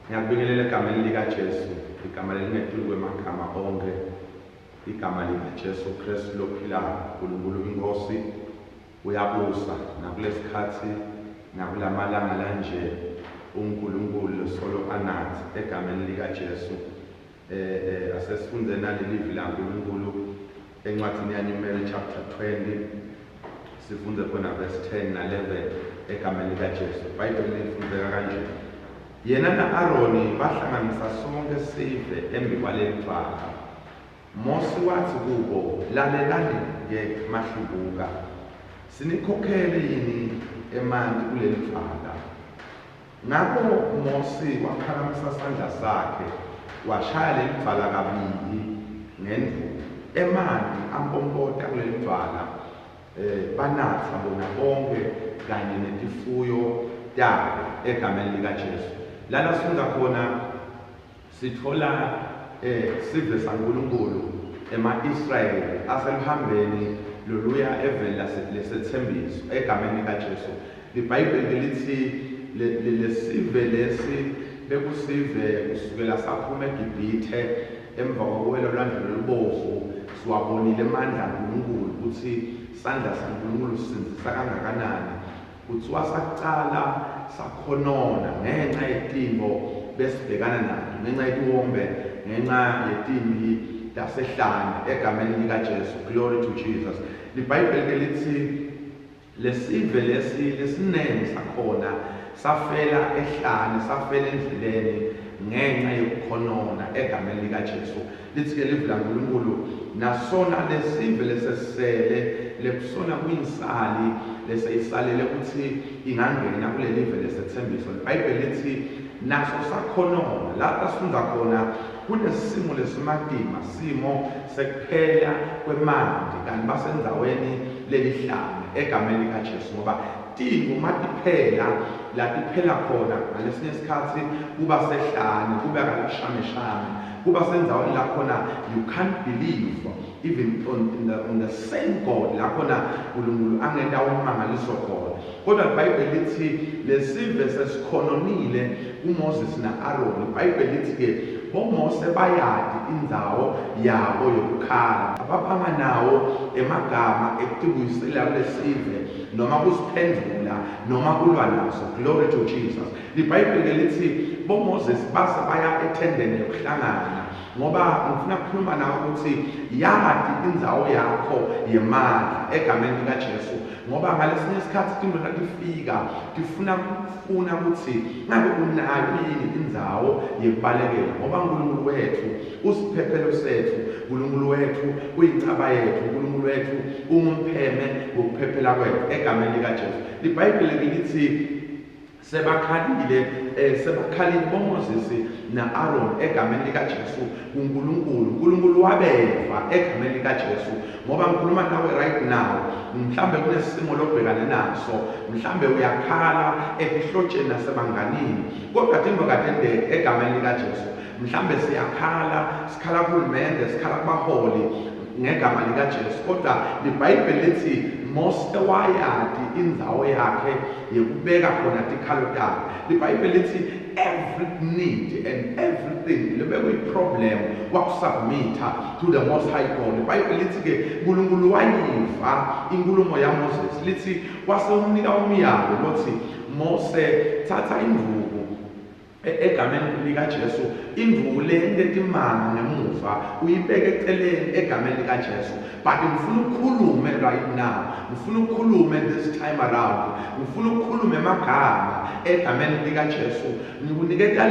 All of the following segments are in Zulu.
Ngiyakubingelela egameni likaJesu, igama elingethulu kwemagama onke, igama likaJesu Kristu lophilayo. uNkulunkulu Inkosi uyabusa nakulesikhathi nakulamalanga lanje. uNkulunkulu solo anathi egameni likaJesu. Asesifunde naleli laNkulunkulu encwadini yaNumeri chapter 20, sifunde khona verse 10 na 11 egameni likaJesu. iBhayibheli lifundeka kanje: yena na-Aroni bahlanganisa sonke sive embi kwaleli dwala. Mose wathi kubo, lalelani-ke mahlubuka, sinikhokhele yini emanti kuleli dwala? Ngakho Mose waphakamisa isandla sakhe washaya leli dwala kabili ngendlulu. Emanti ampompota kuleli dwala banatha bona bonke kanye netifuyo yabo egameni likaJesu. Lana sifunda khona sithola sive saNkulunkulu ema-Israyeli aselihambeni loluya evela lesethembiso egameni likaJesu. iBhayibheli lithi lesive lesi bekusive kusukela saphuma eGibhithe emva kokuwela olwandle lolubovu. Siwabonile amandla kaNkulunkulu ukuthi isandla saNkulunkulu sisinzisa kangakanani. Kuthiwa sakucala sakhonona ngenxa yetimo besibhekana nazo, ngenxa yetiwombe, ngenxa yetimbi yasehlane egameni likaJesu. Glory to Jesus. iBhayibheli lithi lesive lesinene sakhona safela ehlane, safela endleleni ngenxa yokukhonona egameni likaJesu. Lithi-ke livi laNkulunkulu nasona lesive lesesele lebusona kuyinsali leseyisalele ukuthi ingangena kuleli live lesethembiso. iBhayibheli lithi naso sakhonona. Lapha sifunda khona kunesimo lesimatima, simo sekuphela kwemanti kanti basendaweni lelihlane egameni likaJesu. Ngoba timo matiphela la tiphela khona ngalesinye isikhathi kuba sehlane, kuba kalashame, kuba sendaweni la khona you can't believe even on the same God la khona uNkulunkulu angenda umangaliso khona. Kodwa iBhayibheli lithi lesive sesikhononile uMoses na-Aroni. iBhayibheli lithi-ke boMose bayadi indzawo yabo yokukhala, abaphanga nawo emagama ekutibuyisela kulesive noma kusiphendula noma kulwa naso. Glory to Jesus. iBhayibheli lithi boMoses base baya ethendeni yokuhlangana ngoba ngifuna ukukhuluma nawe ukuthi yadi indzawo yakho yemandla egameni likaJesu. Ngoba ngalesinye isikhathi into latifika tifuna ukuthi ngabe unayo yini indzawo yekubalekela. Ngoba uNkulunkulu wethu usiphephelo sethu, uNkulunkulu wethu uyincaba yethu, uNkulunkulu wethu ungumpheme wokuphephela kwethu egameni likaJesu. iBhayibheli lithi sebakhalile boMoses na-Aroni egameni likaJesu uNkulunkulu wabeva egameni likaJesu. Ngoba ngikhuluma nawe right now, mhlambe kunesimo lobhekane naso, mhlambe uyakhala ehlotsheni nasebanganini, kodwa into katendeke egameni likaJesu. Mhlambe siyakhala, sikhala kuhulumende, sikhala kubaholi ngegama likaJesu. Kodwa iBhayibheli lithi Mose wayadi indzawo yakhe yekubeka khona tikhalo takhe. iBhayibheli lithi every need and everything lebekuyi-problem wakusubmitha to the Most High God. iBhayibheli lithi-ke uNkulunkulu wayiva inkulumo yaMoses, lithi wasewumnika umyalo lothi Mose thatha imvubu egameni likaJesu, imvubu le engetimanga ngemuva uyibeke eceleni egameni likaJesu. But ngifuna ukukhulume right now, ngifuna ukukhulume this time around, ngifuna ukukhulume amagama egameni likaJesu. Ngikunikeza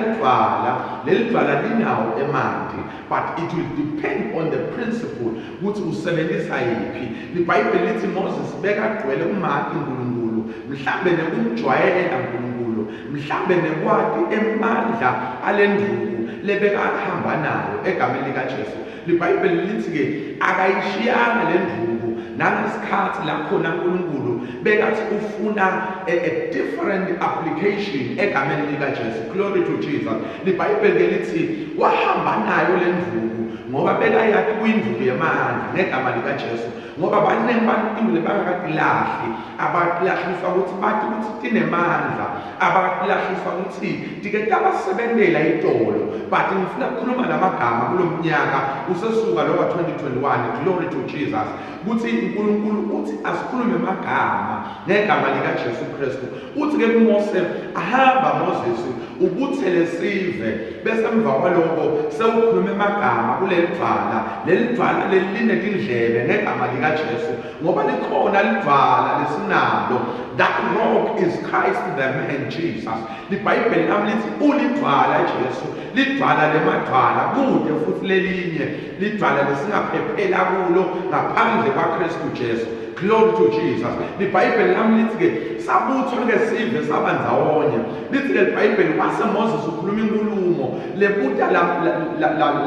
leli dwala linawo emanti, but it will depend on the principle ukuthi usebenzisa yiphi. iBhayibheli lithi Moses bekagcwele umakhi uNkulunkulu, mhlambe nekumjwayela uNkulunkulu, mhlambe nekwati emandla alendvuku lebekahamba nayo egameni likaJesu. iBhayibheli lithi-ke akayishiyanga lendvuku nangesikhathi la khona uNkulunkulu bekathi ufuna a different application egameni likaJesu. Glory to Jesus. LiBhayibheli ke lithi wahamba nayo le ndvuku ngoba bekayathi kuyindvuku yamandla ngegama likaJesu, ngoba baningi abantu bangakadilahli abatilahliswa ukuthi bathi ukuthi tinemandla, abatilahliswa ukuthi tike tabasebentela itolo. But ngifuna ukukhuluma namagama kulo mnyaka usesuka lo wa-2021, glory to Jesus, ukuthi uNkulunkulu uthi asikhulume amagama ngegama likaJesu Kristu. Uthi ke kuMose, ahamba Moses ubuthele sive, bese emva kwalokho sewukhulume amagama kuleli dvala. Leli dvala linetindlebe ngegama likaJesu, ngoba likhona lidvala lesinalo. That rock is Christ the man Jesus. LiBhayibheli nami lithi ulidvala Jesu, lidvala lemadvala kude futhi lelinye lidvala lesingaphephela kulo ngaphandle kwaKristu Jesu. Glory to Jesus. LiBhayibheli nami lithi ke sabuthwa ngesive sabandawonye. Lithi ke LiBhayibheli wase Moses ukhuluma inkulumo lebuta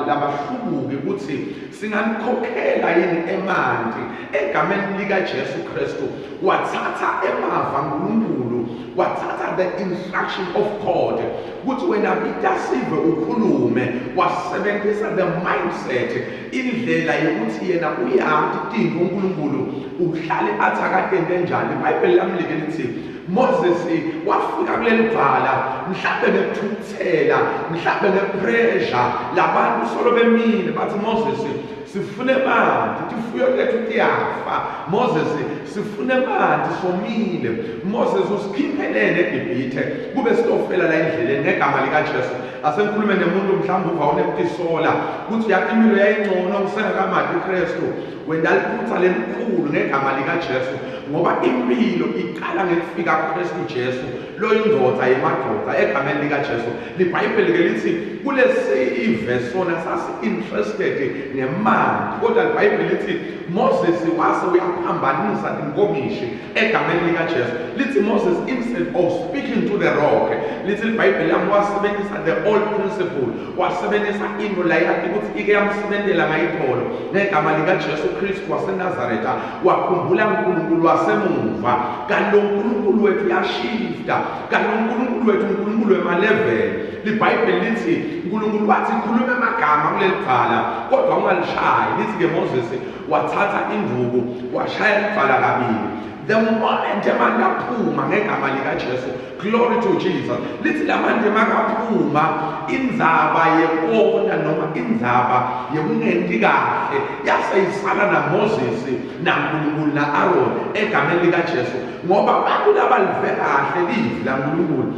labahlubuki ukuthi singanikhokhela yini emanti egameni likaJesu Kristu. Wathatha emava uNkulunkulu, wathatha the instruction of God ukuthi wena bita sive ukhulume, wasebenzisa the mindset, indlela yokuthi yena uyazi idingo uNkulunkulu uhlale athakathe njani. iBhayibheli lami lithi Moses wafika kuleli dvala mhlawumbe nekuthuthela, mhlawumbe nepressure labantu solo bemile bathi Moses sifune manti, tifuyo lethu tiyafa. Moses sifune manti somile. Moses usikhiphelele eGibhithe kube sitofela la endleleni ngegama likaJesu. Asengikhulume nemuntu mhlawumbe uvawune ukutisola ukuthi yakimilo yayingcono kusengakamadi uKristu, wenda liphutha lelikhulu ngegama likaJesu, ngoba impilo iqala ngekufika kuKristu Jesu lo indodza yemadoda egameni likaJesu. LiBhayibheli ke lithi kulesive sona sasi interested ngemali, kodwa LiBhayibheli lithi Moses wase uyaphambanisa inkomishi egameni likaJesu. Lithi Moses, instead of speaking to the rock, lithi iBhayibheli yami wasebenzisa the old principle, wasebenzisa into la yathi ukuthi ike yamsebenzela ngayitholo ngegama likaJesu Kristu waseNazaretha. Wakhumbula uNkulunkulu wasemuva, kanti lo uNkulunkulu wethu yashifta, kanti uNkulunkulu wethu uNkulunkulu wema-level. LiBhayibheli lithi uNkulunkulu wathi khuluma amagama kuleli dvala kodwa ungalishayi. Lithi ke Moses wathatha induku washaya lidvala kabili. The moment emanti aphuma ngegama likaJesu, glory to Jesus, lithi lamanti makaphuma indzaba yekona noma indzaba yekungenti kahle yaseyisala naMoses naNkulunkulu na-Aaron egameni likaJesu, ngoba abantu labalive kahle livi laNkulunkulu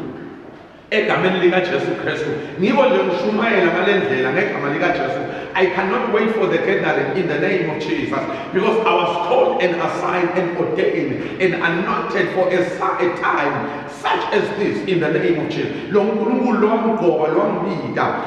egameni likaJesu Kristu. Ngibo nje ngishumayela ngale ndlela ngegama likaJesu. I cannot wait for the gathering in the name of Jesus, because I was called and assigned and ordained and anointed for a time such as this in the name of Jesus. Lo nkulunkulu lo wamgqoka lo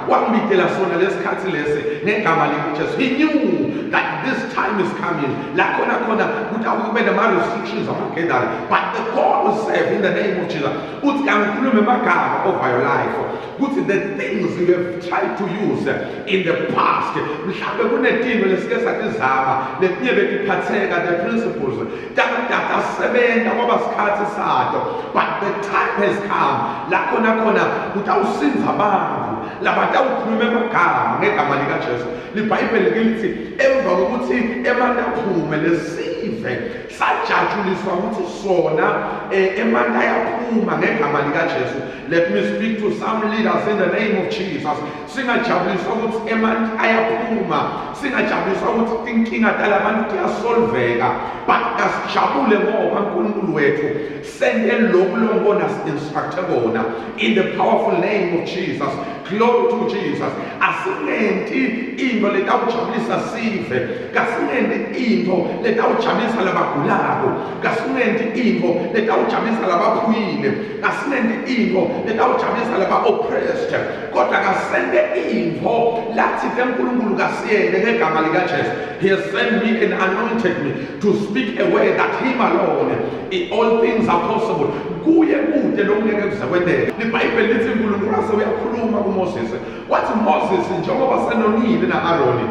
wambitela sona lesikhathi lesi ngegama likaJesu. He knew that this time is coming. La khona kube nama-restrictions ama-gathering, but the God will serve in the name of Jesus. Uthi angikhulume amagama over your life, ukuthi the things you have tried to use in the past, mhlawumbe kunedingo lesike satizama letinye betiphatheka, the principles tasebenza kwaba sikhathi sato, but the time has come la khona utawusinza abantu labatawukhuluma amagama ngegama likaJesu. LiBhayibheli lithi emva kokuthi emanti aphume lesive sajatshuliswa ukuthi sona emanti ayaphuma ngegama likaJesu. Let me speak to some leaders in the name of Jesus. Singajabuliswa ukuthi emanti ayaphuma, singajabuliswa ukuthi inkinga talabantu tiyasolveka, but asijabule ngoba uNkulunkulu wethu sende lokhu lombona instructor kona in the powerful name of Jesus. Glory to Jesus. Asingendi into letawujabulisa sive, kasingendi into letawujabulisa labagulako, kasingendi into letawujabulisa labaphuyile, kasingendi into letawujabulisa laba-oppressed, kodwa kasende into lathi uNkulunkulu kasiyende ngegama likaJesu. He has sent me and anointed me to speak a word that him alone in all things are possible. Kuye kude lokungeke kuze kwendeke. LiBhayibheli lithi uNkulunkulu ase uyakhuluma wakhuluma kuMoses wathi Moses njengoba senonile na-Aroni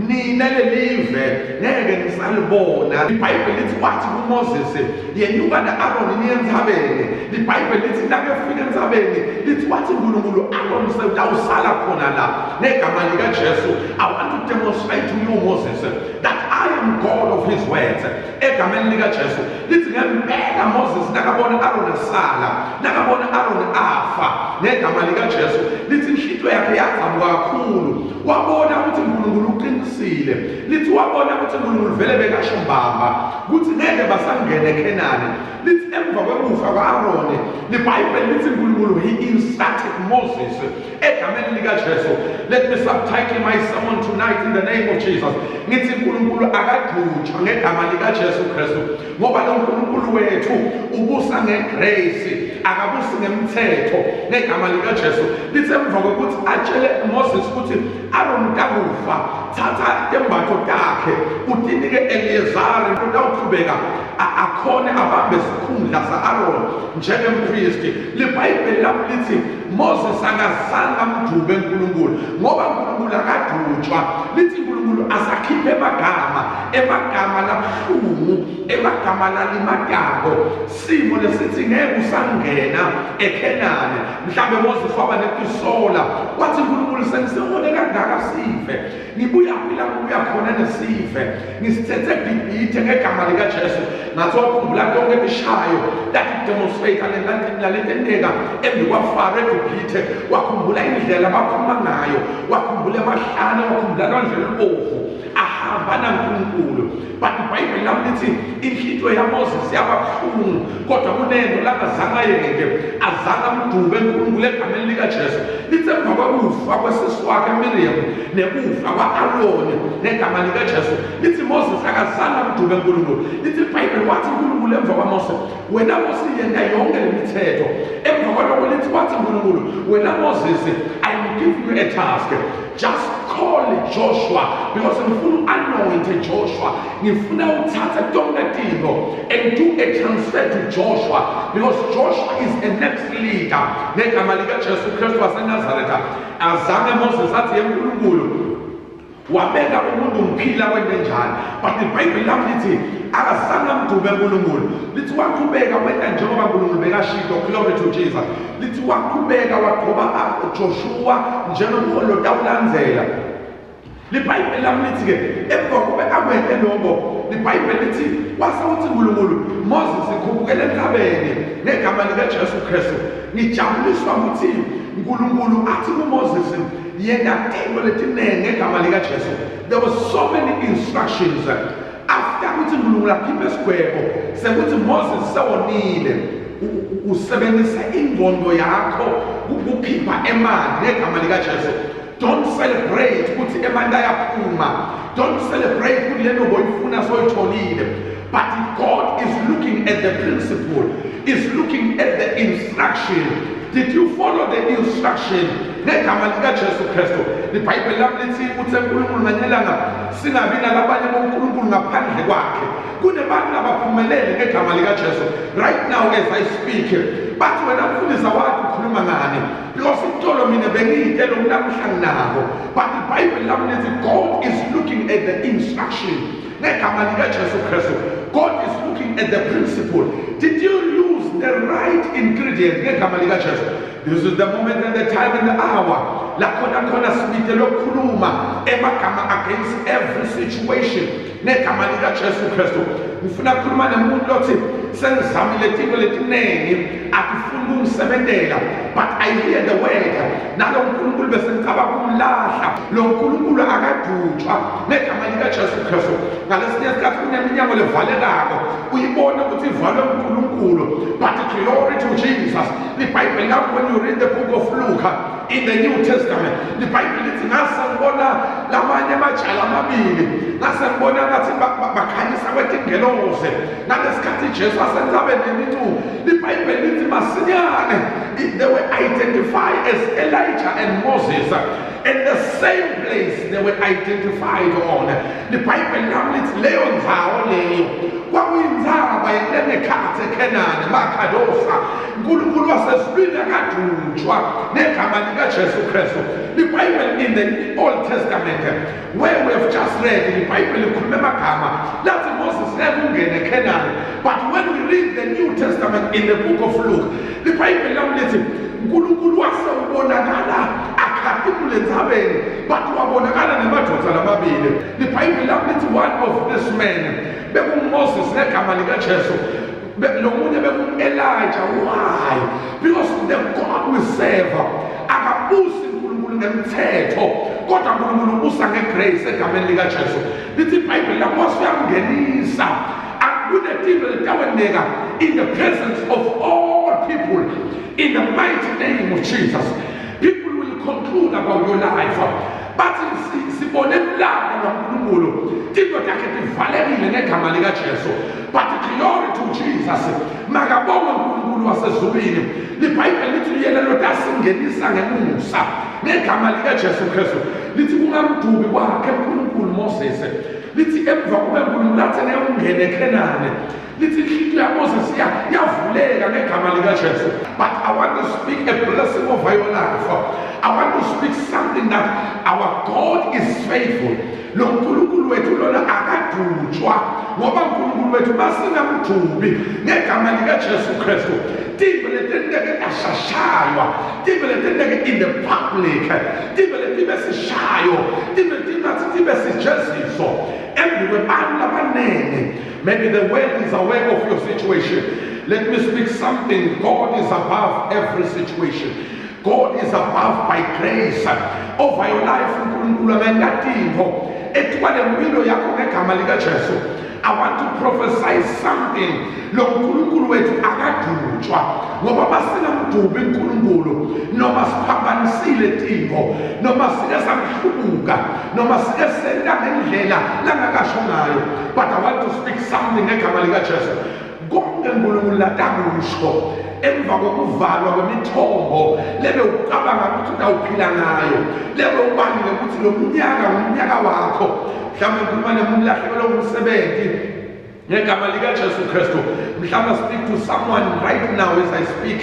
nina lelive ngeke nisalibona. iBhayibheli lithi wathi kuMoses yenyuka na-Aroni niye entsabeni. iBhayibheli lithi nakefika entsabeni lithi wathi uNkulunkulu Aroni sewutawusala khona la negama likaJesu. I want to demonstrate to you Moses that I am God of his words. Egameni likaJesu lithi ngempela Moses nakabona Aroni asala nakabona Aroni afa negama likaJesu lithi inhlithiyo yakhe yagcamuka kakhulu wabona ukuthi uNkulunkulu uqinisile. lithi wabona ukuthi uNkulunkulu vele bekasho mbamba ukuthi ngeke basangene eKhenani. lithi emva kwekufa kwa-Aroni iBhayibheli lithi uNkulunkulu he instructed Moses egameni likaJesu. Let me subtitle my sermon tonight in the name of Jesus. Ngithi uNkulunkulu akagcutshwa ngegama likaJesu Kristu ngoba lo uNkulunkulu wethu ubusa ngegrace akabusi ngemthetho ngegama likaJesu. lithi emva kokuthi atshele Moses ukuthi Aroni kakufa thatha tembatho takhe utinike Eliyezari utawuqhubeka akhone abambe isikhundla sa-Aroni njengempristi. iBhayibheli lapho lithi Moses akazange amdube uNkulunkulu ngoba uNkulunkulu akagcutshwa. lithi uNkulunkulu asakhiphe emagama labuhlungu emagama lalimatako simo lesithi ngeke usangena eKhenani. Mhlawumbe Moses waba nepisola wathi uNkulunkulu sengisibone kangaka sife ngibuyaphi la ngibuya khona nesife ngisithethe eGibhithe ngegama likaJesu. ngathi wakhumbula konke ebishayo lathi demonstrate lalentendeka embi kwaFaro eGibhithe. wakhumbula indlela abaphuma ngayo wakhumbula emahlane wakhumbula nondlela ubovu ahamba naNkulunkulu. But iBhayibheli lapho lithi inhlithiyo yaMoses yababuhlungu kodwa kunento langazange ayeke azange amdube uNkulunkulu egameni likaJesu. lithi emva kokufa kwesisi wakhe Miriam nekufa kwa-Aroni negama likaJesu lithi Moses akazange amdube uNkulunkulu. lithi iBhayibheli wathi uNkulunkulu emva kwaMose wena Mose yena yonke le mithetho. emva kwalokho lithi wathi uNkulunkulu wena Moses I am giving you a task. Just call Joshua because ngifuna anointed Joshua. ngifuna uthatha tonke tinto and do a transfer to Joshua because Joshua is the next leader negama likaJesu Kristu waseNazaretha. azange Moses athi uNkulunkulu wabeka umuntu ngiphila kwento njani. But iBhayibheli lapho lithi akazange amdube uNkulunkulu. lithi waqhubeka wena njengoba uNkulunkulu bekashilo. Glory to Jesus. lithi waqhubeka waqhoba Joshua njengomholo tawulandzela. iBhayibheli lapho lithi-ke emva kokuba akwente lokho iBhayibheli lithi wasawuthi uNkulunkulu Moses ikhuphukele entabeni ngegama likaJesu Kristu. ngijabuliswa ukuthi uNkulunkulu athi kuMoses yena tinto letinenge ngegama likaJesu. There were so many instructions after ukuthi uNkulunkulu akhiphe isigwebo sekuthi Moses sewonile usebenzisa ingqondo yakho ukukhipha emanti ngegama likaJesu. Don't celebrate ukuthi emanti ayaphuma. Don't celebrate ukuthi lento boyifuna soyitholile. But God is looking at the principle, is looking at the instruction. Did you follow the instruction? Ngegama likaJesu Kristu. iBhayibheli lapho lithi uthi uNkulunkulu ngenyelanga singabi nalabanye boNkulunkulu ngaphandle kwakhe. kunebantu abaphumelele ngegama likaJesu. Right now as I speak bathi wena mfundisi wathi ukhuluma ngani because itolo mina bengiyitelo namhla nginabo. But iBhayibheli lapho lithi God is looking at the instruction ngegama likaJesu Kristu. God is looking at the principle. Did you use the right ingredient ngegama likaJesu? This is the moment and the time and the hour lakhona sibite lokukhuluma emagama against every situation negama likaJesu Kristu. ngifuna ukukhuluma nomuntu othi sengizamile izinto letinengi akufuni ukungisebenzela but I hear the word nalo uNkulunkulu bese ngicaba kumlahla. lo uNkulunkulu akadutshwa negama likaJesu Kristu. ngalesinye isikhathi kuneminyango levalekako uyibona ukuthi ivalwe uNkulunkulu but glory to Jesus. iBhayibheli lapho when you read the book of Luke in the New Testament Testament iBhayibheli lithi ngasengibona lamanye amajala amabili ngasengibona ngathi bakhanyisa kwetingeloze nalesikhathi Jesu asenza benemicu iBhayibheli lithi masinyane they were identified as Elijah and Moses in the same place they were identified on. iBhayibheli lami lithi leyo ndzawo leyo kwakuyindzaba yenekhathe Kenani Makhadosa uNkulunkulu wasezulwini akadutshwa negama likaJesu Kristu. iBhayibheli in the Old Testament where we have just read iBhayibheli likhuluma amagama lathi Moses ngekungene Kenani, but when we read the New Testament in the book of Luke iBhayibheli lami lithi uNkulunkulu wasewubonakala akhathimule endzabeni but wabonakala nemadoda lamabili. iBhayibheli lami lithi one of this man bekunguMoses negama likaJesu lo munye bekungu-Elijah. Why? Because the God we serve akabusi uNkulunkulu ngemthetho kodwa uNkulunkulu ubusa ngegrace egameni likaJesu. lithi iBhayibheli lapho wasuyamngenisa akunetinto letakwenzeka in the presence of all people in the mighty name of Jesus. People will conclude about your life but sibone mlando kaNkulunkulu tinto takhe tivalekile ngegama likaJesu but glory to Jesus. Makabonga uNkulunkulu wasezulwini. iBhayibheli lithi yena lo dasingenisa ngemusa ngegama likaJesu Kristu. lithi kungamdubi kwakhe uNkulunkulu Moses. lithi emva kube uNkulunkulu lathi ungene eKhenani. lithi inhliziyo yaMoses yavuleka ngegama likaJesu. But I want to speak a blessing over your life. I want to speak something that our God is faithful. Lo uNkulunkulu wethu lona akadutshwa ngoba uNkulunkulu wethu masingamdubi ngegama likaJesu Kristu. Tinto letendeke tashashaywa, tinto letendeke in the public, tinto letibe sishayo, tinto tibe sijeziso embi kwebantu abanene. Maybe the world is aware of your situation. Let me speak something. God is above every situation. God is above by grace over your life. uNkulunkulu amengatinto etwale mpilo yakho ngegama likaJesu. I want to prophesy something. Lo uNkulunkulu wethu akadutshwa ngoba masingamdubi uNkulunkulu noma siphambanisile tinto noma sike samhlubuka noma sike senta ngendlela langakasho ngayo. But I want to speak something ngegama likaJesu. Konke uNkulunkulu latakusho emva kokuvalwa kwemithombo lebe ucabanga ukuthi utawuphila ngayo, lebe ubangile ukuthi lo mnyaka ngumnyaka wakho. Mhlawumbe ukhuluma nomuntu lahlekelwe umsebenzi ngegama likaJesu Kristu. Mhlawumbe speak to someone right now as I speak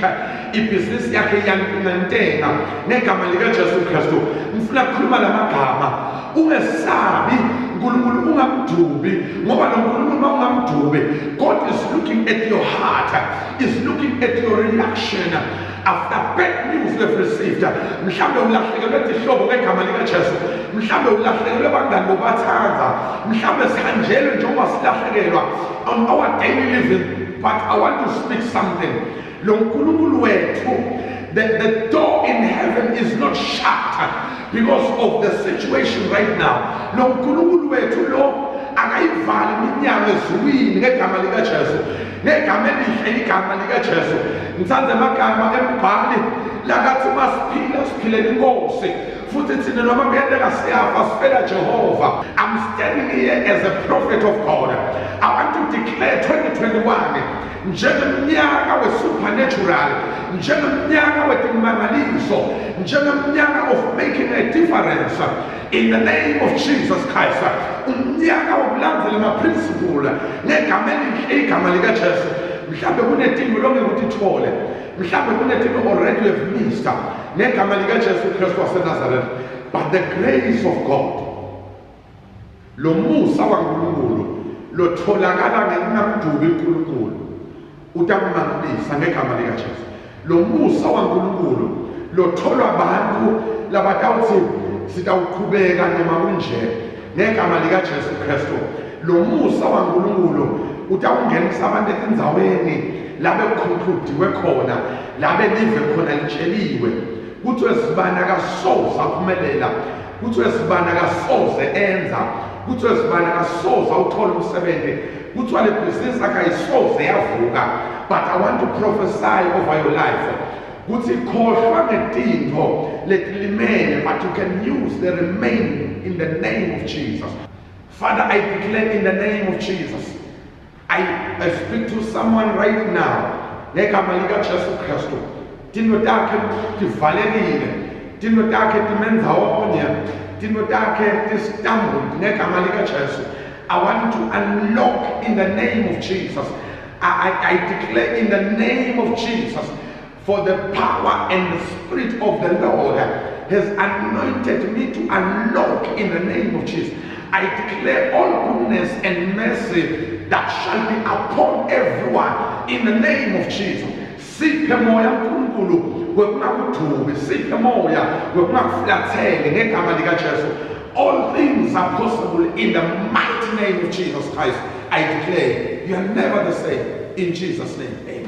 ibhizinisi yakhe iyantenga ngegama likaJesu Kristu. Ngifuna ukukhuluma lamagama. Ungesabi uNkulunkulu, ungamdubi ngoba lo uNkulunkulu ungamdubi. God is looking at your heart, is looking at your reaction after bad news you've received. Mhlawumbe ulahlekelwe ihlobo ngegama likaJesu. Mhlawumbe ulahlekelwe bangani bobathanza. Mhlawumbe sihanjelwe njengoba silahlekelwa on our daily living. But I want to speak something. Lo uNkulunkulu wethu, the door in heaven is not shut because of the situation right now. Lo uNkulunkulu wethu lo akayivali iminyango ezulwini ngegama likaJesu. Ngegama elihle igama likaJesu. Ngithanda amagama embhali lakathi masiphila siphilele inkosi futhi thina noma kuyenteka siyafa sifela Jehova. I'm standing here as a prophet of God. I want to declare 2021 njengomnyaka we-supernatural, njengomnyaka wetimangaliso, njengomnyaka of making a difference in the name of Jesus Christ. Umnyaka wokulandzela ama-principle ngegama elihle igama likaJesu. Mhlawumbe kunetinto lonke kutithole, mhlawumbe kunetinto already you have missed ngegama likaJesu Kristu waseNazaretha. But the grace of God, lo musa waNkulunkulu lotholakala ngengamdubi uNkulunkulu utamangisa ngegama likaJesu. Lo musa waNkulunkulu lotholwa abantu labatawuthi sitawuqhubeka noma kunje ngegama likaJesu Kristu. Lo musa waNkulunkulu utawungenisa abantu etindzaweni labe concludiwe khona, labe live khona litsheliwe kuthiwe sibani akasoze aphumelela, kuthiwe sibani akasoze enza, kuthiwe sibani akasoze awuthola umsebenzi, kuthiwa le bhizinisi akayisoze yavuka. But I want to prophesy over your life ukuthi khohlwa ngetinto letilimele, but you can use the remaining in the name of Jesus. Father, I declare in the name of Jesus, I speak to someone right now, ngegama lika Jesu Kristu, tino takhe tivalekile, tino takhe timenza wonye, tino takhe tistambude ngegama lika Jesu. I want to unlock in the name of Jesus. I declare in the name of Jesus, for the power and the Spirit of the Lord has anointed me to unlock in the name of Jesus. I declare all goodness and mercy that shall be upon everyone in the name of Jesus. Siphe moya uNkulunkulu wekunakuthubi, siphe moya wekunakuflathele ngegama lika Jesu. All things are possible in the mighty name of Jesus Christ. I declare you are never the same. In Jesus' name, amen.